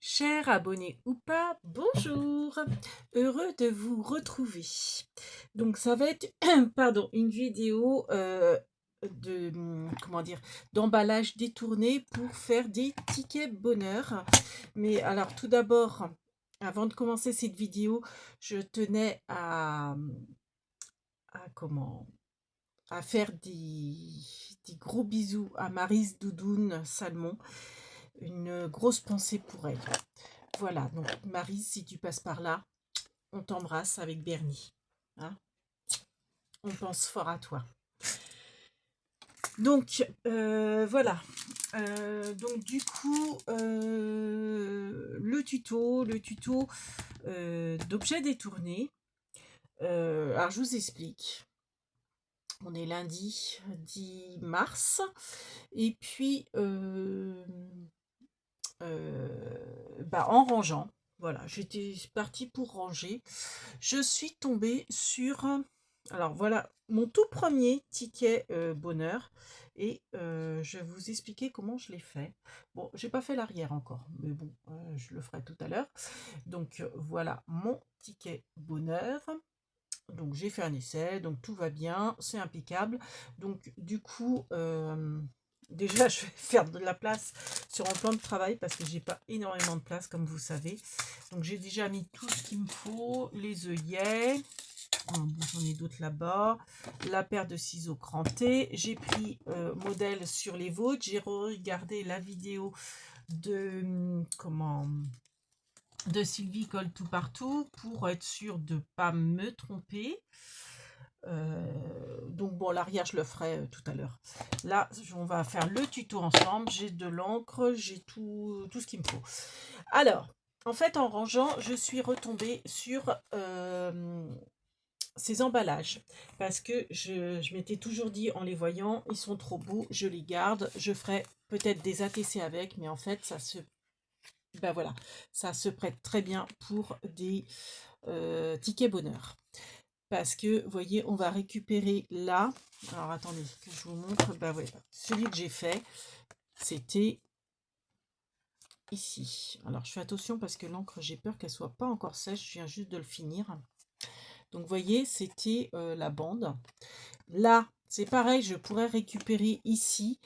Chers abonnés ou pas, bonjour! Heureux de vous retrouver. Donc ça va être pardon, une vidéo de comment dire d'emballage détourné pour faire des tickets bonheur. Mais alors tout d'abord, avant de commencer cette vidéo, je tenais à comment à faire des gros bisous à Maryse Doudoune Salmon. Une grosse pensée pour elle. Voilà, donc Marie, si tu passes par là, on t'embrasse avec Bernie. Hein, on pense fort à toi. Donc, voilà. Donc, du coup, le tuto d'objets détournés. Alors, je vous explique. On est lundi 10 mars. Et puis, en rangeant, voilà, j'étais partie pour ranger. Je suis tombée sur, alors voilà, mon tout premier ticket bonheur. Et je vais vous expliquer comment je l'ai fait. Bon, j'ai pas fait l'arrière encore, mais bon, je le ferai tout à l'heure. Donc voilà mon ticket bonheur. Donc j'ai fait un essai, donc tout va bien, c'est impeccable. Donc du coup, déjà je vais faire de la place sur mon plan de travail parce que j'ai pas énormément de place comme vous savez. Donc j'ai déjà mis tout ce qu'il me faut, les œillets, j'en ai d'autres là-bas, la paire de ciseaux crantés. J'ai pris modèle sur les vôtres, j'ai regardé la vidéo de de Sylvie Colle tout partout pour être sûre de ne pas me tromper. Donc bon, l'arrière je le ferai tout à l'heure. Là on va faire le tuto ensemble. J'ai de l'encre, j'ai tout ce qu'il me faut. Alors en fait en rangeant je suis retombée sur ces emballages parce que je m'étais toujours dit en les voyant ils sont trop beaux, je les garde, je ferai peut-être des ATC avec, mais en fait ça se voilà, ça se prête très bien pour des tickets bonheur. Parce que, vous voyez, on va récupérer là. Alors, attendez, que je vous montre. Ouais, celui que j'ai fait, c'était ici. Alors, je fais attention parce que l'encre, j'ai peur qu'elle soit pas encore sèche. Je viens juste de le finir. Donc, vous voyez, c'était la bande. Là, c'est pareil, je pourrais récupérer ici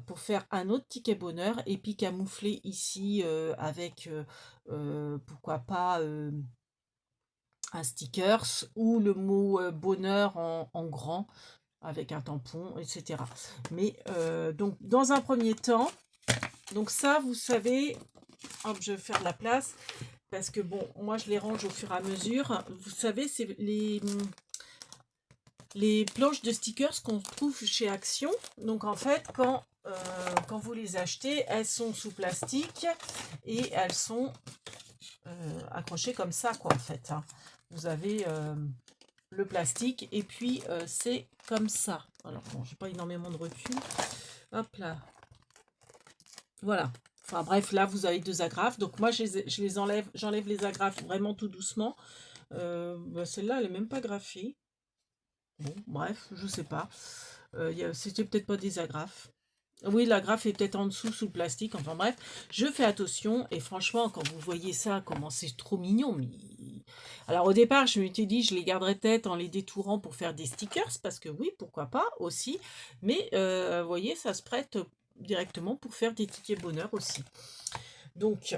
pour faire un autre ticket bonheur et puis camoufler ici avec, pourquoi pas, un stickers ou le mot bonheur en grand avec un tampon, etc. Mais donc, dans un premier temps, donc ça, vous savez, hop, je vais faire de la place parce que bon, moi je les range au fur et à mesure. Vous savez, c'est les planches de stickers qu'on trouve chez Action. Donc en fait, quand vous les achetez, elles sont sous plastique et elles sont accrochées comme ça, quoi, en fait. Hein. Vous avez le plastique et puis c'est comme ça. Alors bon, j'ai pas énormément de recul. Hop là. Voilà. Enfin bref, là vous avez deux agrafes. Donc moi je les enlève, j'enlève les agrafes vraiment tout doucement. Celle-là elle est même pas graffée. Bon, bref, je sais pas. C'était peut-être pas des agrafes. Oui, l'agrafe est peut-être en dessous sous le plastique. Enfin bref, je fais attention. Et franchement, quand vous voyez ça, comment c'est trop mignon. Mais... Alors au départ, je m'étais dit, je les garderais peut-être en les détourant pour faire des stickers. Parce que oui, pourquoi pas aussi. Mais vous voyez, ça se prête directement pour faire des tickets bonheur aussi. Donc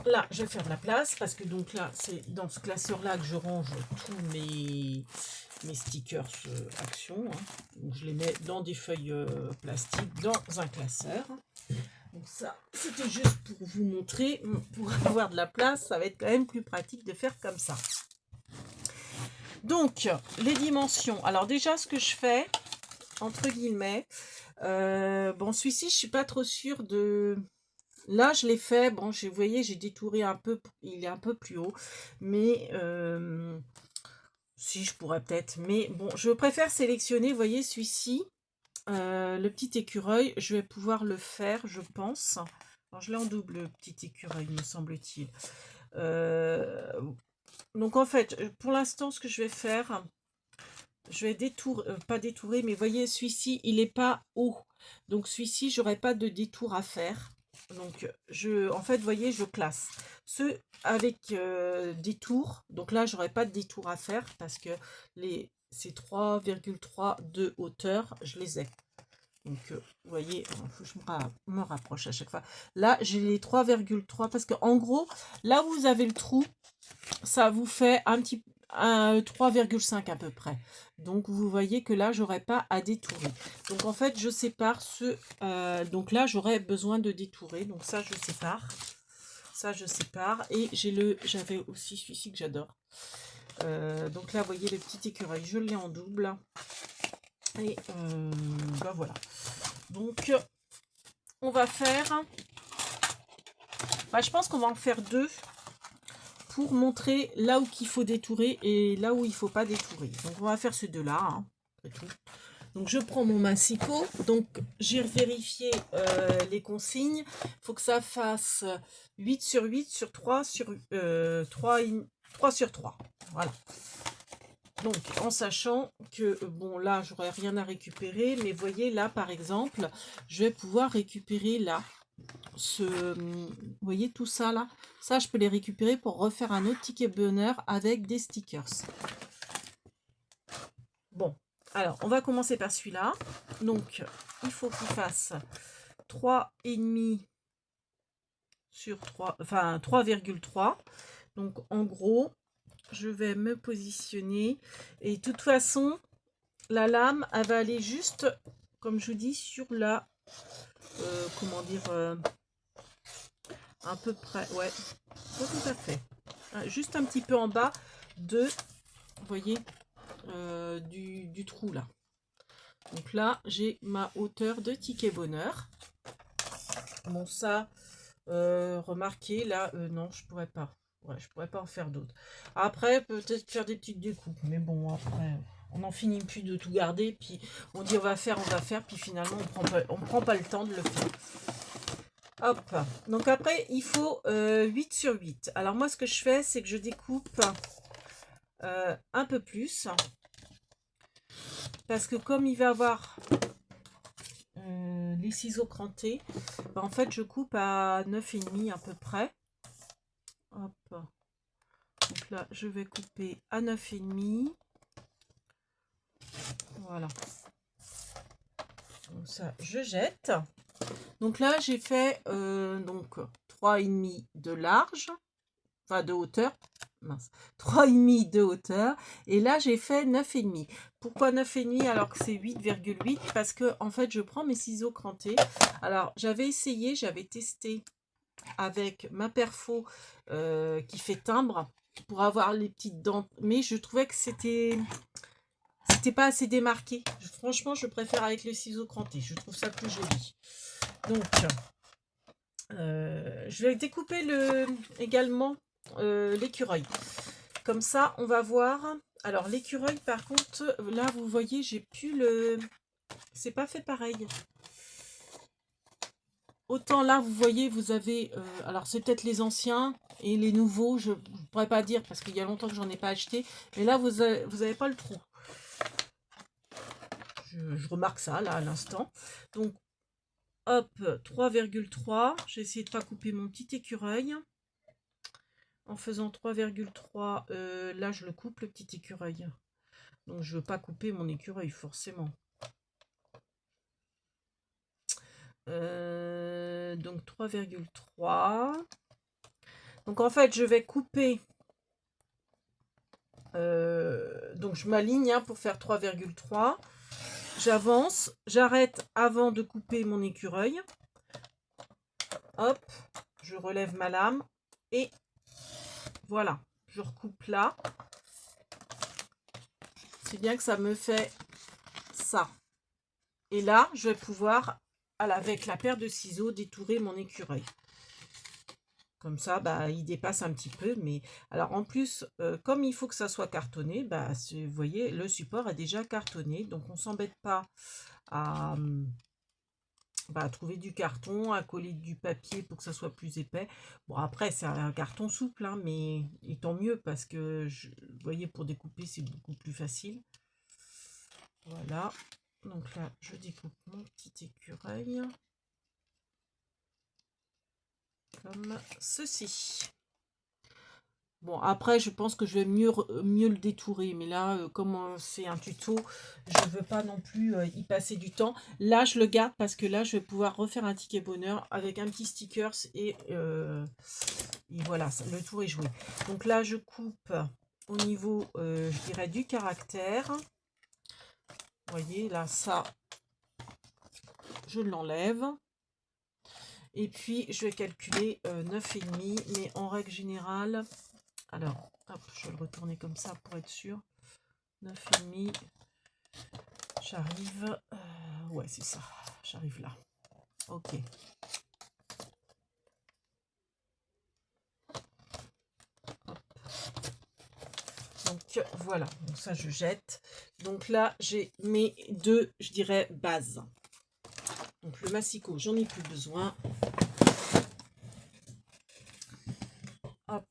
là, je vais faire de la place. Parce que donc là, c'est dans ce classeur-là que je range tous mes stickers Action. Hein. Donc, je les mets dans des feuilles plastiques, dans un classeur. Donc ça, c'était juste pour vous montrer, pour avoir de la place, ça va être quand même plus pratique de faire comme ça. Donc, les dimensions. Alors déjà, ce que je fais, entre guillemets, bon, celui-ci, je suis pas trop sûre de... Là, je l'ai fait, bon, vous voyez, j'ai détouré un peu, il est un peu plus haut, mais... si, je pourrais peut-être, mais bon, je préfère sélectionner, vous voyez, celui-ci, le petit écureuil, je vais pouvoir le faire, je pense. Alors, je l'ai en double, le petit écureuil, me semble-t-il. Donc, en fait, pour l'instant, ce que je vais faire, je vais pas détourer, mais vous voyez, celui-ci, il n'est pas haut. Donc, celui-ci, j'aurai pas de détour à faire. Donc, en fait, vous voyez, je classe ceux avec des tours. Donc là, j'aurais pas de détour à faire parce que ces 3,3 de hauteur, je les ai. Donc, vous voyez, il faut que je me rapproche à chaque fois. Là, j'ai les 3,3 parce que en gros, là où vous avez le trou, ça vous fait un 3,5 à peu près. Donc, vous voyez que là, j'aurais pas à détourer. Donc, en fait, je sépare donc là, j'aurais besoin de détourer. Donc, ça, je sépare. Ça, je sépare. Et j'avais aussi celui-ci que j'adore. Donc là, vous voyez le petit écureuil, je l'ai en double. Et ben voilà. Donc, on va faire... je pense qu'on va en faire deux pour montrer là où il faut détourer et là où il ne faut pas détourer. Donc, on va faire ces deux-là. Hein, tout. Donc, je prends mon massicot. Donc, j'ai vérifié les consignes. Il faut que ça fasse 8 sur 8 sur 3 sur 3 sur 3. Voilà. Donc, en sachant que, bon, là, j'aurais rien à récupérer, mais voyez, là, par exemple, je vais pouvoir récupérer, là, vous voyez, tout ça, là, ça, je peux les récupérer pour refaire un autre ticket bonheur avec des stickers. Bon, alors, on va commencer par celui-là. Donc, il faut qu'il fasse 3,5 sur 3, enfin, 3,3. Donc, en gros, je vais me positionner. Et de toute façon, la lame, elle va aller juste, comme je vous dis, sur la, comment dire, à peu près, ouais, pas tout à fait. Juste un petit peu en bas de, vous voyez, du trou là. Donc là, j'ai ma hauteur de ticket bonheur. Bon, ça, remarquez, là, non, je pourrais pas. Ouais, je pourrais pas en faire d'autres. Après, peut-être faire des petites découpes. Mais bon, après, on n'en finit plus de tout garder. Puis on dit on va faire, puis finalement, on prend pas le temps de le faire. Hop. Donc après, il faut 8 sur 8. Alors moi, ce que je fais, c'est que je découpe un peu plus. Parce que comme il va avoir les ciseaux crantés, ben, en fait, je coupe à 9,5 à peu près. Hop. Donc là, je vais couper à 9,5. Voilà. Donc ça, je jette. Donc là, j'ai fait donc 3,5 de large, enfin de hauteur. Mince. 3,5 de hauteur. Et là, j'ai fait 9,5. Pourquoi 9,5 alors que c'est 8,8? Parce que, en fait, je prends mes ciseaux crantés. Alors, j'avais essayé, j'avais testé avec ma perfo qui fait timbre pour avoir les petites dents. Mais je trouvais que c'était pas assez démarqué. Franchement, je préfère avec le ciseau cranté. Je trouve ça plus joli. Donc, je vais découper également l'écureuil. Comme ça, on va voir. Alors, l'écureuil, par contre, là, vous voyez, j'ai plus le... C'est pas fait pareil. Autant là, vous voyez, vous avez... alors, c'est peut-être les anciens et les nouveaux, je ne pourrais pas dire parce qu'il y a longtemps que j'en ai pas acheté. Mais là, vous avez pas le trou. Je remarque ça, là, à l'instant. Donc, hop, 3,3. J'ai essayé de ne pas couper mon petit écureuil. En faisant 3,3, là, je le coupe, le petit écureuil. Donc, je ne veux pas couper mon écureuil, forcément. Donc, 3,3. Donc, en fait, je vais couper... donc, je m'aligne hein, pour faire 3,3. J'avance, j'arrête avant de couper mon écureuil. Hop, je relève ma lame. Et voilà, je recoupe là. C'est bien que ça me fait ça. Et là, je vais pouvoir, avec la paire de ciseaux, détourer mon écureuil. Comme ça, bah, il dépasse un petit peu. Mais alors, en plus, comme il faut que ça soit cartonné, bah, vous voyez, le support est déjà cartonné. Donc, on ne s'embête pas à trouver du carton, à coller du papier pour que ça soit plus épais. Bon, après, c'est un carton souple, hein, mais et tant mieux parce que, vous voyez, pour découper, c'est beaucoup plus facile. Voilà. Donc là, je découpe mon petit écureuil. comme ceci. Bon, après, je pense que je vais mieux le détourer. Mais là, comme c'est un tuto, je ne veux pas non plus y passer du temps. Là, je le garde parce que là, je vais pouvoir refaire un ticket bonheur avec un petit stickers. Et voilà, le tour est joué. Donc là, je coupe au niveau, je dirais, du caractère. Vous voyez, là, ça, je l'enlève. Et puis, je vais calculer 9,5. Mais en règle générale... Alors, hop, je vais le retourner comme ça pour être sûr. 9,5. J'arrive... ouais, c'est ça. J'arrive là. Ok. Hop. Donc, voilà. Donc, ça, je jette. Donc là, j'ai mes deux, je dirais, bases. Donc, le massicot, j'en ai plus besoin. Hop.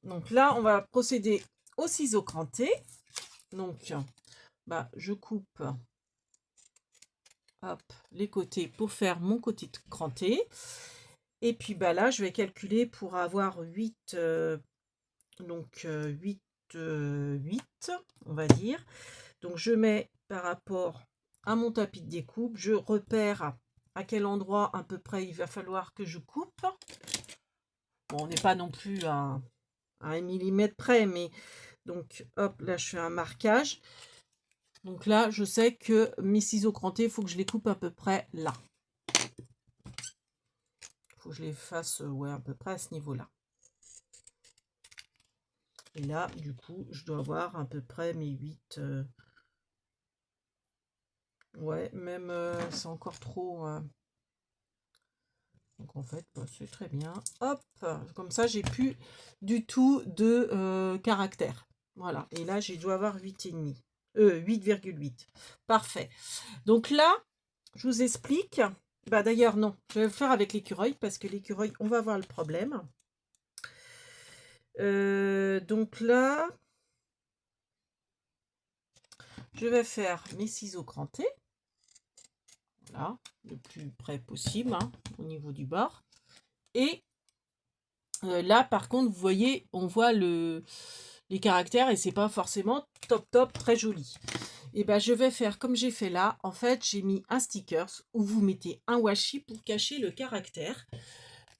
Donc là, on va procéder au ciseau cranté. Donc, bah, je coupe hop, les côtés pour faire mon côté cranté. Et puis bah là, je vais calculer pour avoir 8, donc 8, 8, on va dire. Donc je mets par rapport à mon tapis de découpe, je repère à quel endroit à peu près il va falloir que je coupe. Bon, on n'est pas non plus à 1 millimètre près, mais donc hop, là je fais un marquage. Donc là, je sais que mes ciseaux crantés, il faut que je les coupe à peu près là. Il faut que je les fasse ouais, à peu près à ce niveau-là. Et là, du coup, je dois avoir à peu près mes 8. Ouais, même c'est encore trop. Donc en fait, bah, c'est très bien. Hop, comme ça, j'ai plus du tout de caractère. Voilà, et là, j'ai dû avoir 8,5. 8,8. Parfait. Donc là, je vous explique. Bah d'ailleurs, non, je vais le faire avec l'écureuil parce que l'écureuil, on va voir le problème. Donc là, je vais faire mes ciseaux crantés. Voilà, le plus près possible hein, au niveau du bord. Et là, par contre, vous voyez, on voit les caractères et c'est pas forcément top, très joli. Et ben, je vais faire comme j'ai fait là. En fait, j'ai mis un sticker où vous mettez un washi pour cacher le caractère.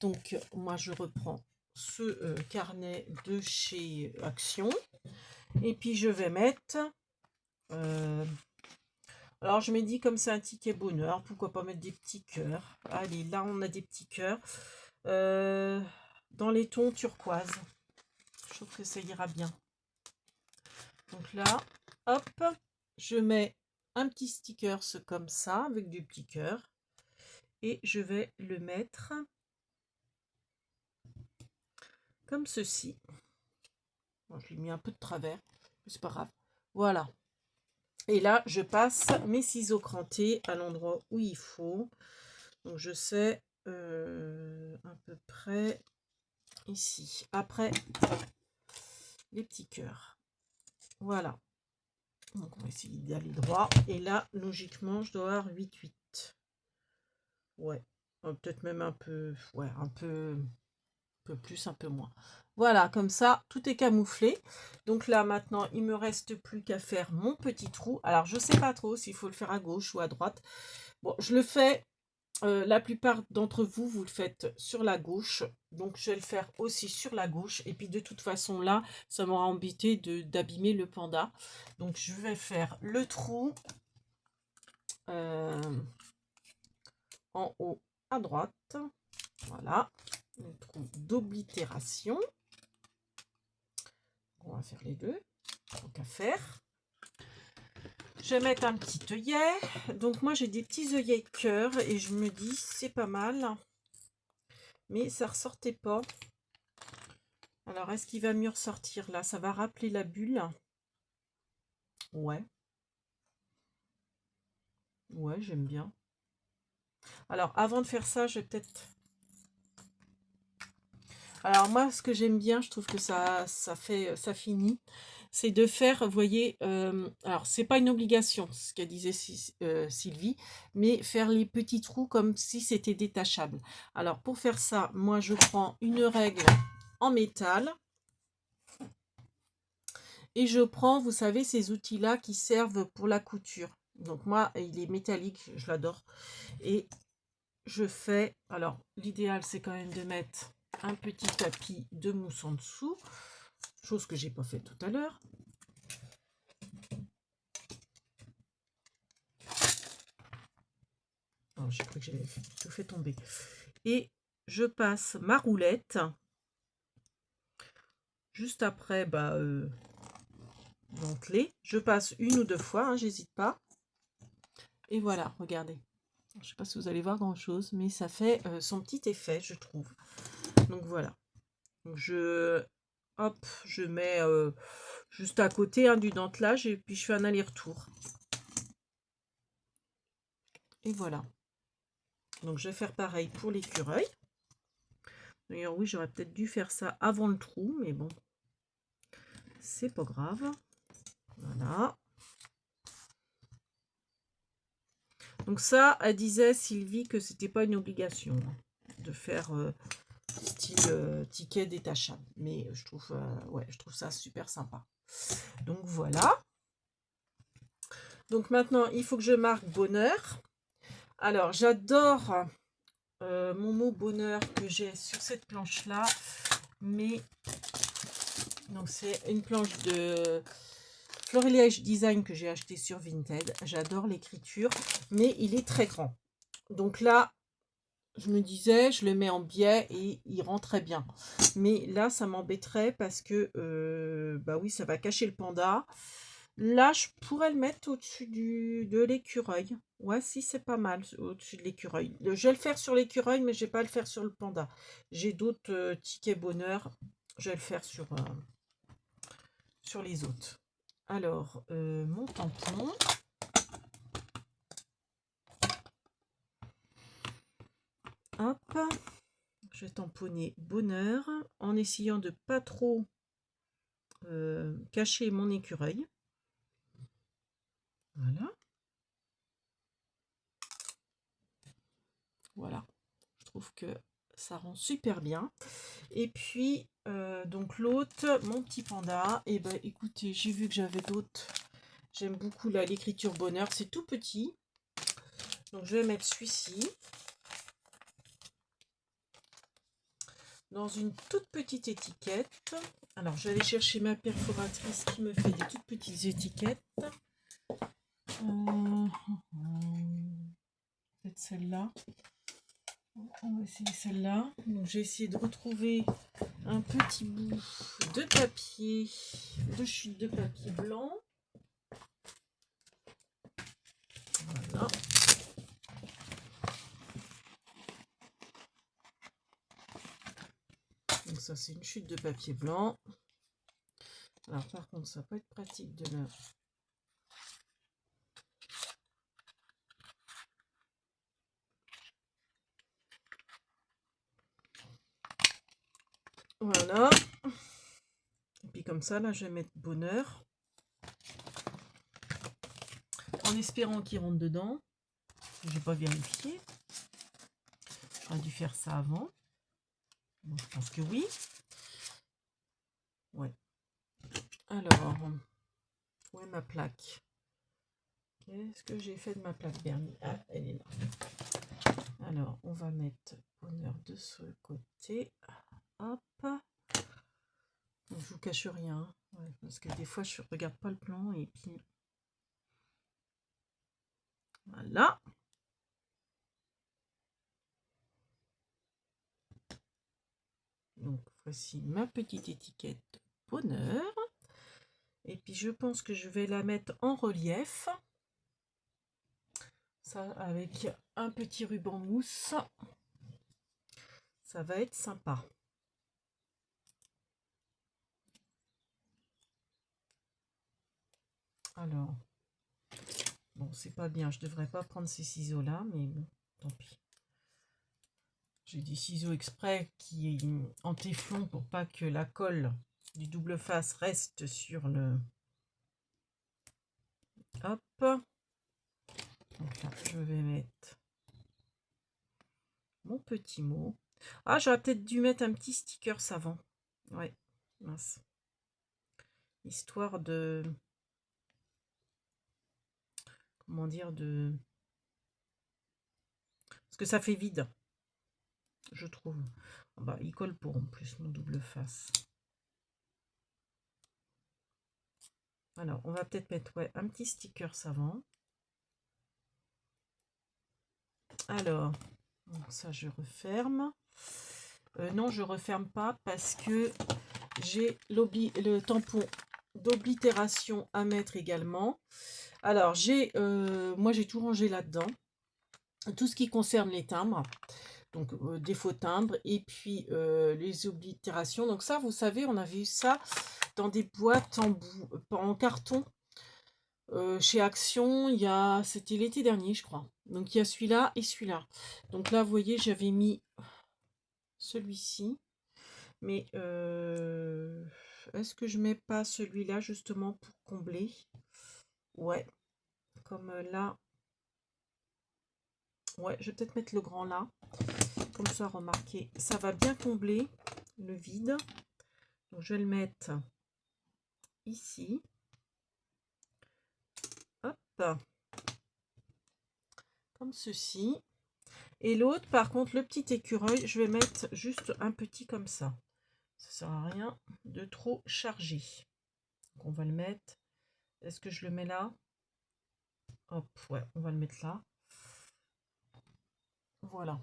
Donc, moi, je reprends ce carnet de chez Action. Et puis, je vais mettre... alors, je me dis, comme c'est un ticket bonheur, pourquoi pas mettre des petits cœurs. Allez, là, on a des petits cœurs. Dans les tons turquoise. Je trouve que ça ira bien. Donc là, hop, je mets un petit sticker comme ça, avec du petit cœur. Et je vais le mettre comme ceci. Bon, je l'ai mis un peu de travers, mais c'est pas grave. Voilà. Et là, je passe mes ciseaux crantés à l'endroit où il faut. Donc, je sais à peu près ici. Après, les petits cœurs. Voilà. Donc, on va essayer d'aller droit. Et là, logiquement, je dois avoir 8,8. Ouais. Peut-être même un peu... Ouais, un peu plus, un peu moins. Voilà, comme ça, tout est camouflé. Donc là, maintenant, il me reste plus qu'à faire mon petit trou. Alors, je sais pas trop s'il faut le faire à gauche ou à droite. Bon, je le fais... la plupart d'entre vous, vous le faites sur la gauche. Donc, je vais le faire aussi sur la gauche. Et puis, de toute façon, là, ça m'aura embêté d'abîmer le panda. Donc, je vais faire le trou en haut à droite. Voilà. Le trou d'oblitération. On va faire les deux. Donc, à faire. Je vais mettre un petit œillet. Donc, moi, j'ai des petits œillets cœur. Et je me dis, c'est pas mal. Mais ça ressortait pas. Alors, est-ce qu'il va mieux ressortir là? Ça va rappeler la bulle. Ouais. Ouais, j'aime bien. Alors, avant de faire ça, je vais peut-être... Alors, moi, ce que j'aime bien, je trouve que ça finit. c'est de faire, vous voyez, alors c'est pas une obligation, ce qu'elle disait Sylvie, mais faire les petits trous comme si c'était détachable. Alors pour faire ça, moi je prends une règle en métal et je prends, vous savez, ces outils-là qui servent pour la couture. Donc moi, il est métallique, je l'adore. Et je fais, alors l'idéal c'est quand même de mettre un petit tapis de mousse en dessous, chose que j'ai pas fait tout à l'heure. Oh, j'ai cru que j'avais tout fait tomber. Et je passe ma roulette juste après dentelé. Je passe une ou deux fois, hein, j'hésite pas. Et voilà, regardez. Je sais pas si vous allez voir grand chose, mais ça fait son petit effet, je trouve. Donc voilà. Donc je mets juste à côté, hein, du dentelage et puis je fais un aller-retour. Et voilà. Donc je vais faire pareil pour l'écureuil. D'ailleurs oui, j'aurais peut-être dû faire ça avant le trou, mais bon, c'est pas grave. Voilà. Donc ça, elle disait Sylvie que c'était pas une obligation de faire style ticket détachable. Mais je trouve, ouais, je trouve ça super sympa. Donc voilà. Donc maintenant, il faut que je marque bonheur. Alors, j'adore mon mot bonheur que j'ai sur cette planche-là. Mais, donc c'est une planche de Florilège Design que j'ai acheté sur Vinted. J'adore l'écriture, mais il est très grand. Donc là, je me disais, je le mets en biais et il rend très bien. Mais là, ça m'embêterait parce que, bah oui, ça va cacher le panda. Là, je pourrais le mettre au-dessus de l'écureuil. Ouais, si, c'est pas mal au-dessus de l'écureuil. Je vais le faire sur l'écureuil, mais je vais pas le faire sur le panda. J'ai d'autres tickets bonheur. Je vais le faire sur les autres. Alors, mon tampon. Hop. Je vais tamponner bonheur en essayant de pas trop cacher mon écureuil. Voilà. Voilà. Je trouve que ça rend super bien. Et puis, donc l'autre, mon petit panda. Et ben écoutez, j'ai vu que j'avais d'autres. J'aime beaucoup l'écriture bonheur. C'est tout petit. Donc je vais mettre celui-ci dans une toute petite étiquette. Alors je vais aller chercher ma perforatrice qui me fait des toutes petites étiquettes. Peut-être celle-là. On va essayer celle-là. Donc j'ai essayé de retrouver un petit bout de papier, de chute de papier blanc. Voilà. Donc ça c'est une chute de papier blanc. Alors par contre ça peut être pratique de le... Voilà. Et puis comme ça là je vais mettre bonheur. En espérant qu'il rentre dedans. Je n'ai pas vérifié. J'aurais dû faire ça avant. Bon, je pense que oui. Ouais. Alors, où est ma plaque? Qu'est-ce que j'ai fait de ma plaque vernis? Ah, elle est là. Alors, on va mettre bonheur de ce côté. Hop. Donc, je vous cache rien. Ouais, parce que des fois, je ne regarde pas le plan et puis... Voilà. Donc, voici ma petite étiquette bonheur. Et puis, je pense que je vais la mettre en relief. Ça, avec un petit ruban mousse. Ça va être sympa. Alors, bon, c'est pas bien. Je devrais pas prendre ces ciseaux-là, mais bon, tant pis. J'ai des ciseaux exprès qui en téflon pour pas que la colle du double face reste sur le... Hop. Donc là, je vais mettre mon petit mot. Ah, j'aurais peut-être dû mettre un petit sticker savant. Ouais, mince. Histoire de... Comment dire, de... Parce que ça fait vide, je trouve. Ah bah, il colle pour en plus, mon double face. Alors, on va peut-être mettre un petit sticker savant. Alors, ça je referme. Non, je referme pas parce que j'ai le tampon d'oblitération à mettre également. Alors, moi j'ai tout rangé là-dedans. Tout ce qui concerne les timbres. Donc, des faux timbres et puis les oblitérations. Donc ça, vous savez, on avait eu ça dans des boîtes en carton. Chez Action, c'était l'été dernier, je crois. Donc il y a celui-là et celui-là. Donc là, vous voyez, j'avais mis celui-ci. Mais est-ce que je mets pas celui-là justement pour combler? Ouais, comme là. Ouais, je vais peut-être mettre le grand là. Comme ça, remarquez, ça va bien combler le vide. Donc je vais le mettre ici. Hop. Comme ceci. Et l'autre, par contre, le petit écureuil, je vais mettre juste un petit comme ça. Ça sert à rien de trop charger. Donc on va le mettre. Est-ce que je le mets là? Hop, ouais, on va le mettre là. Voilà.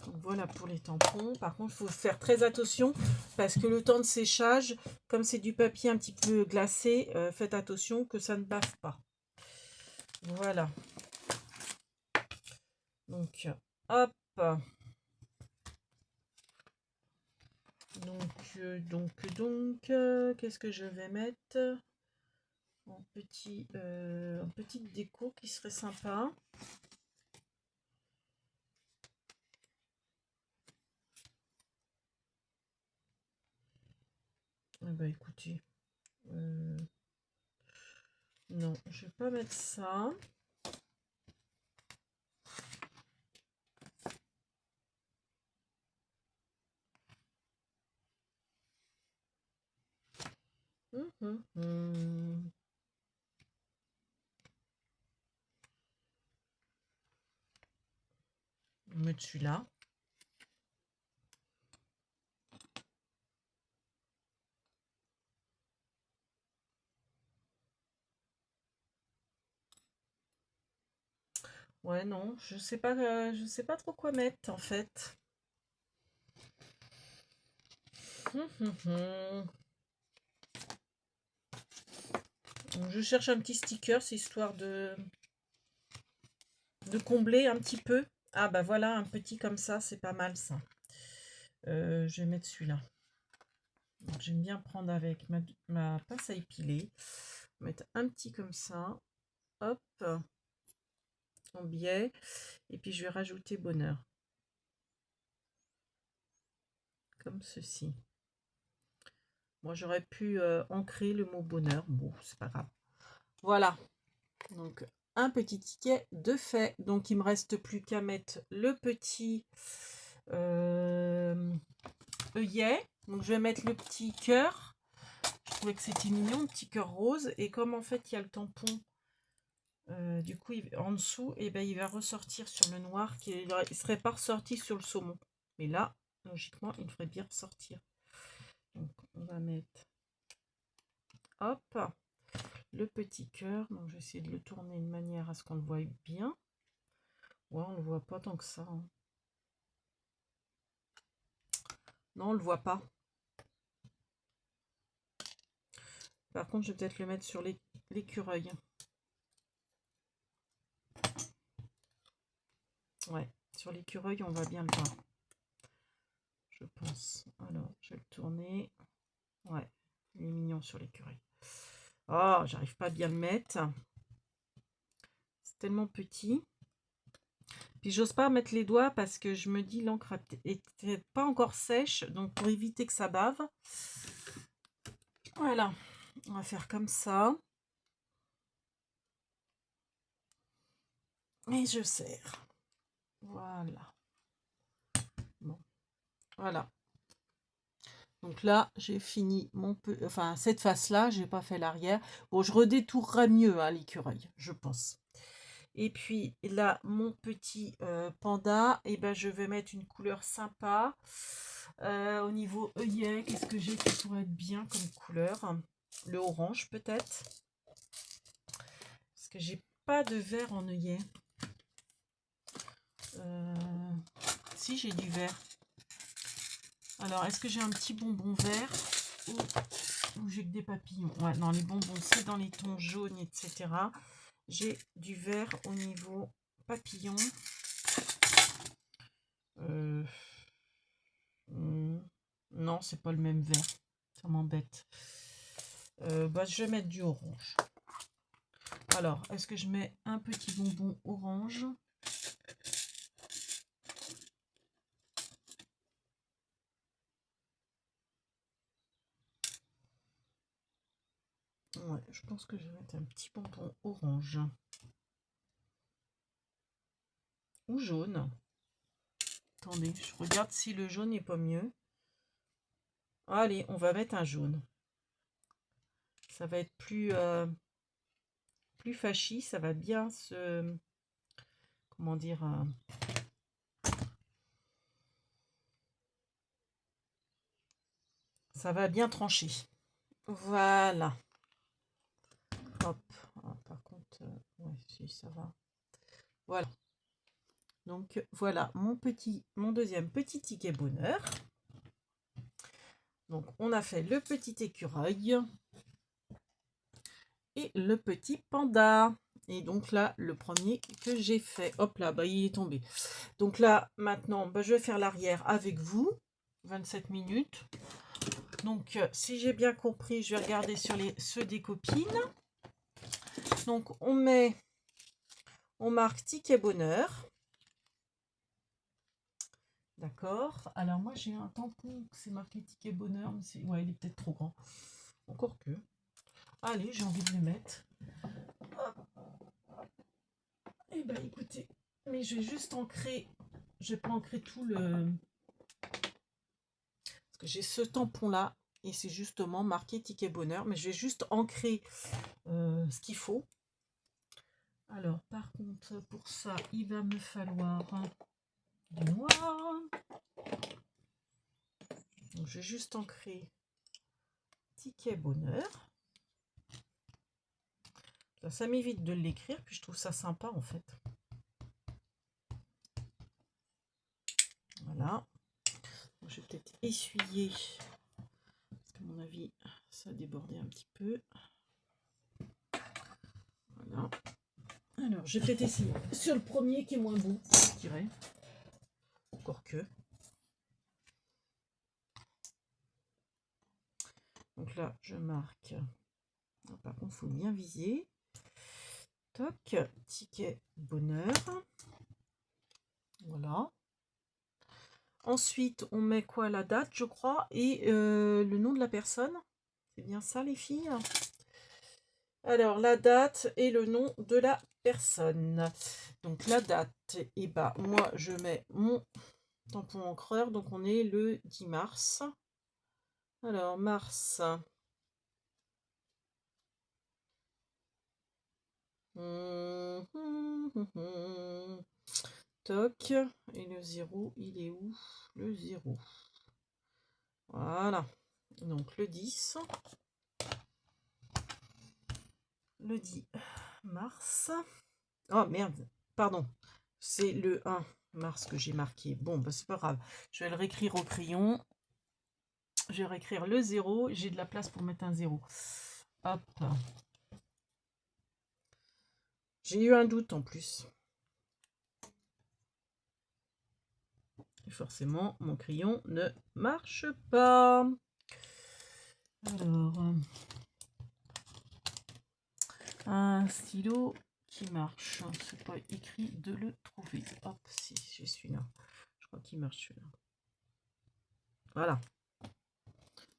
Donc voilà pour les tampons. Par contre, il faut faire très attention parce que le temps de séchage, comme c'est du papier un petit peu glacé, faites attention que ça ne bave pas. Voilà. Donc, hop. Donc, qu'est-ce que je vais mettre en petite déco qui serait sympa. Ah bah écoutez, non, je vais pas mettre ça. On va mettre celui-là. Ouais, non, je sais pas trop quoi mettre en fait. Donc, je cherche un petit sticker, c'est histoire de combler un petit peu. Ah bah voilà, un petit comme ça, c'est pas mal ça. Je vais mettre celui-là. J'aime bien prendre avec ma pince à épiler. Mettre un petit comme ça. Hop. En biais. Et puis je vais rajouter bonheur. Comme ceci. Moi j'aurais pu ancrer le mot bonheur. Bon, c'est pas grave. Voilà. Donc un petit ticket de fait. Donc il me reste plus qu'à mettre le petit œillet. Donc je vais mettre le petit cœur. Je trouvais que c'était mignon, le petit cœur rose. Et comme en fait il y a le tampon, du coup en dessous, et ben il va ressortir sur le noir, il serait pas ressorti sur le saumon. Mais là, logiquement, il devrait bien ressortir. Donc on va mettre, hop, le petit cœur. Donc je vais essayer de le tourner de manière à ce qu'on le voit bien. Ouais, on le voit pas tant que ça. Hein. Non, on le voit pas. Par contre, je vais peut-être le mettre sur l'écureuil. Ouais, sur l'écureuil, on va bien le voir. Je pense. Alors, je vais le tourner. Ouais, il est mignon sur l'écureuil. Oh, j'arrive pas à bien le mettre. C'est tellement petit. Puis j'ose pas mettre les doigts parce que je me dis l'encre était pas encore sèche. Donc pour éviter que ça bave. Voilà. On va faire comme ça. Et je serre. Voilà. Bon. Voilà. Donc là, j'ai fini enfin, cette face-là, j'ai pas fait l'arrière. Bon, je redétourerai mieux hein, l'écureuil, je pense. Et puis là, mon petit panda, et ben, je vais mettre une couleur sympa. Au niveau œillet, qu'est-ce que j'ai qui pourrait être bien comme couleur? Le orange peut-être. Parce que j'ai pas de vert en œillet. Si, j'ai du vert. Alors, est-ce que j'ai un petit bonbon vert ou j'ai que des papillons? Ouais, non, les bonbons, c'est dans les tons jaunes, etc. J'ai du vert au niveau papillon. Non, c'est pas le même vert. Ça m'embête. Bah, je vais mettre du orange. Alors, est-ce que je mets un petit bonbon orange? Ouais, je pense que je vais mettre un petit bonbon orange. Ou jaune. Attendez, je regarde si le jaune n'est pas mieux. Allez, on va mettre un jaune. Ça va être plus fashy, ça va bien se... Comment dire ça va bien trancher. Voilà. Hop. Ah, par contre, ouais, si ça va. Voilà. Donc voilà mon deuxième petit ticket bonheur. Donc on a fait le petit écureuil et le petit panda. Et donc là, le premier que j'ai fait. Hop là, bah, il est tombé. Donc là, maintenant, bah, je vais faire l'arrière avec vous. 27 minutes. Donc, si j'ai bien compris, je vais regarder sur ceux des copines. Donc, on marque ticket bonheur. D'accord. Alors, moi, j'ai un tampon, c'est marqué ticket bonheur, mais ouais, il est peut-être trop grand. Encore que. Allez, j'ai envie de le mettre. Eh ben, écoutez, mais je vais juste ancrer. Je vais pas ancrer tout le... Parce que j'ai ce tampon-là, et c'est justement marqué ticket bonheur, mais je vais juste ancrer ce qu'il faut. Alors, par contre, pour ça, il va me falloir du noir. Donc, je vais juste ancrer ticket bonheur. Ça m'évite de l'écrire, puis je trouve ça sympa en fait. Voilà. Donc, je vais peut-être essuyer, parce qu'à mon avis, ça a débordé un petit peu. Voilà. Alors, je vais peut-être essayer sur le premier qui est moins beau, je dirais. Encore que. Donc là, je marque. Par contre, il faut bien viser. Toc, ticket bonheur. Voilà. Ensuite, on met quoi? La date, je crois, et le nom de la personne. C'est bien ça, les filles? Alors, la date et le nom de la personne. Donc, la date, et bah, moi, je mets mon tampon encreur. Donc, on est le 10 mars. Alors, mars. Toc. Et le 0, il est où? Le 0. Voilà. Donc, le 10. Le 10 mars. Oh, merde. Pardon. C'est le 1 mars que j'ai marqué. Bon, bah, c'est pas grave. Je vais le réécrire au crayon. Je vais réécrire le 0. J'ai de la place pour mettre un 0. Hop. J'ai eu un doute en plus. Et forcément, mon crayon ne marche pas. Alors, un stylo qui marche. C'est pas écrit de le trouver. Hop, si, je suis là. Je crois qu'il marche celui-là. Voilà.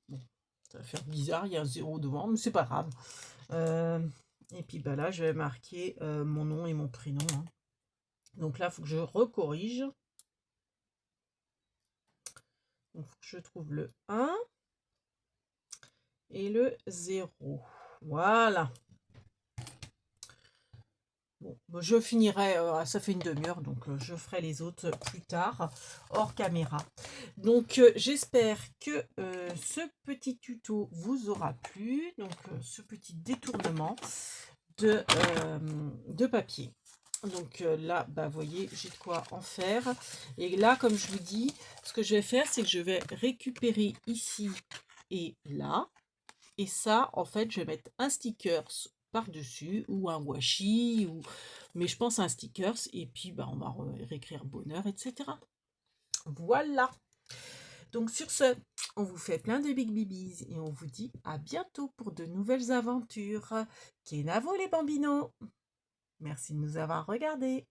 Bon, ça va faire bizarre, il y a un 0 devant, mais c'est pas grave. Et puis bah là, je vais marquer mon nom et mon prénom. Hein. Donc là, il faut que je recorrige. Donc, faut que je trouve le 1 et le 0. Voilà. Bon, je finirai, ça fait une demi-heure, donc je ferai les autres plus tard, hors caméra. Donc j'espère que ce petit tuto vous aura plu, donc ce petit détournement de papier. Donc là, bah, vous voyez, j'ai de quoi en faire. Et là, comme je vous dis, ce que je vais faire, c'est que je vais récupérer ici et là. Et ça, en fait, je vais mettre un sticker par-dessus ou un washi, mais je pense un stickers. Et puis, bah, on va réécrire bonheur, etc. Voilà. Donc sur ce, on vous fait plein de big bibis et on vous dit à bientôt pour de nouvelles aventures. Kenavo les bambinos. Merci de nous avoir regardés.